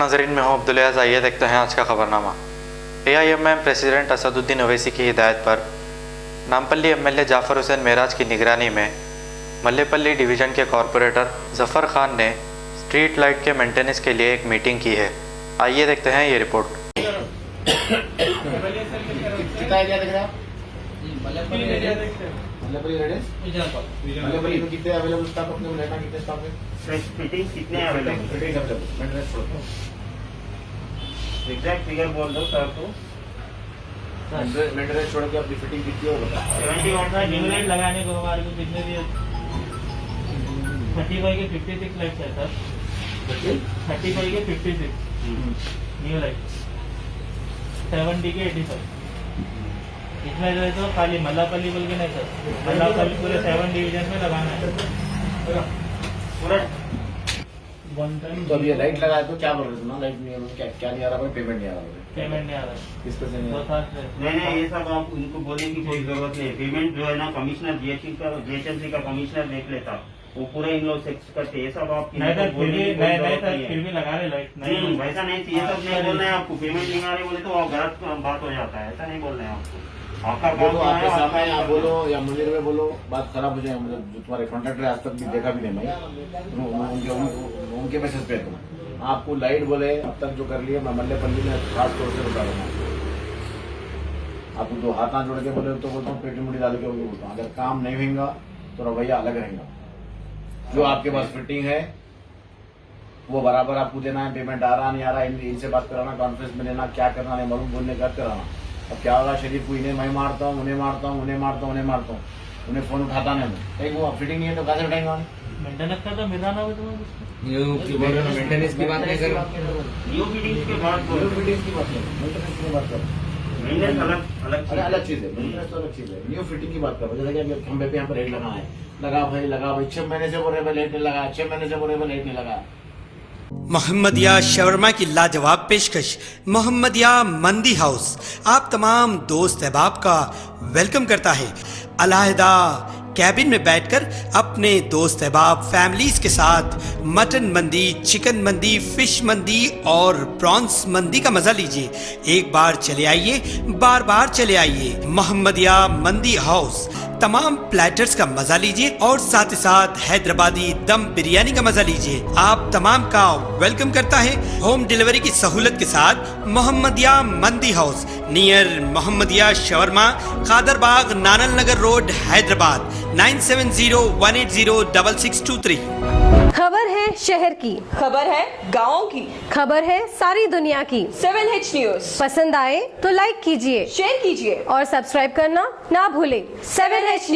नाजरीन में हूँ अब्दुल। आइए देखते हैं आज का खबरनामा। AIMM प्रेसिडेंट असदुद्दीन ओवैसी की हिदायत पर नामपल्ली MLA जाफ़र हुसैन मेराज की निगरानी में मल्लेपल्ली डिवीज़न के कॉरपोरेटर ज़फ़र खान ने स्ट्रीट लाइट के मेंटेनेंस के लिए एक मीटिंग की है। आइए देखते हैं ये रिपोर्ट। कितना एरिया दिख रहा है? मल्लेपल्ली में कितने अवेलेबल स्टाफ अपने को लेना, कितने स्टाफ है? फिटिंग कितने अवेलेबल? एग्जैक्ट फिगर बोल दो सर को। मेंटेनेंस छोड़ के अपनी फिटिंग कितनी हो बता। 71 का न्यू लाइट लगाने को हमारे को कितने दिए? 35 के 56 लाइट है सर। 35 के 56 न्यू लाइट, 70 के 85। इसमें जो है तो खाली मल्लापल्ली बोल के नहीं सर, मल्लापल्ली पूरे 7 डिवीजन में लगाना है पूरा। तो अभी ये लाइट लगाए तो क्या बोल रहे थे ना, लाइट नहीं है, क्या नहीं आ रहा, पेमेंट नहीं आ रहा, पेमेंट नहीं आ रहा है। किस पे से नहीं आ रहा? नहीं, ये सब आप उनको बोलने की कोई जरूरत नहीं है। पेमेंट जो है ना कमिश्नर GHMC का कमिश्नर देख लेता, वो पूरा इन लोग सेक्स करते। ये सब आप फिर भी लगा रहे लाइट नहीं, वैसा नहीं चाहिए। सब नहीं बोलना है आपको। पेमेंट नहीं आ रहे बोले तो गलत बात हो जाता है। ऐसा नहीं बोलना है आपको। आपका बोलो, आपके सामने आप बोलो या मंदिर में बोलो, बात खराब हो जाए। मतलब जो तुम्हारे कॉन्ट्रैक्टर आज तक भी देखा भी नहीं मैं, उनके मैसेज पे तुम आपको लाइट बोले अब तक जो कर लिया, मैं मल्लेपल्ली में खास तौर से बता रहा हूँ आपको। दो हाथ ना जोड़ के बोले तो बोलता हूँ, पेटी मुड़ी डाल के बोलता हूँ, अगर काम नहीं होगा तो रवैया अलग रहेगा। जो आपके पास फिटिंग है वो बराबर आपको देना है। पेमेंट आ रहा नहीं आ रहा, इनसे बात कराना, कॉन्फ्रेंस में लेना, क्या करना नहीं मालूम, बोलने का कराना। अब क्या होगा, शरीफ को इन्हें मैं मारता हूँ, उन्हें मारता हूँ, उन्हें मारता हूँ, उन्हें मारता हूँ, उन्हें फोन उठाता नहीं। कहीं वो फिटिंग नहीं है तो कैसे उठाएंगे? मेंटेनेंस का तो मिलाना हो तुम्हें मेंटेनेंस की बात नहीं करो, न्यू फिटिंग की बात करो। फिटिंग की बात करो, मेंटेनेंस की बात करो। मेंटेनेंस अलग चीज है, मेंटेनेंस तो अलग चीज है। न्यू फिटिंग की बात करो। जैसे कि खंबे पे यहाँ पर रेट लगा है, लगा भाई 6 महीने से बोल रहे लाइट नहीं लगा, 6 महीने से बोल रहे लाइट नहीं लगा। मोहम्मदिया शवरमा की लाजवाब पेशकश मोहम्मदिया मंदी हाउस आप तमाम दोस्त अहबाब का वेलकम करता है। अलहदा कैबिन में बैठकर अपने दोस्त अहबाब फैमिलीज के साथ मटन मंदी, चिकन मंदी, फिश मंदी और प्रॉन्स मंदी का मजा लीजिए। एक बार चले आइए, बार बार चले आइए। मोहम्मदिया मंदी हाउस तमाम प्लेटर्स का मजा लीजिए और साथ ही साथ हैदराबादी दम बिरयानी का मजा लीजिए। आप तमाम का वेलकम करता है होम डिलीवरी की सहूलत के साथ मोहम्मदिया मंदी house near Mohammadia shawarma, Kadarbagh, नानल नगर रोड, हैदराबाद 9701806623। खबर है शहर की, खबर है गाँव की, खबर है सारी दुनिया की। 7H न्यूज पसंद आए तो लाइक कीजिए, शेयर कीजिए और सब्सक्राइब करना ना भूलें। 7H news.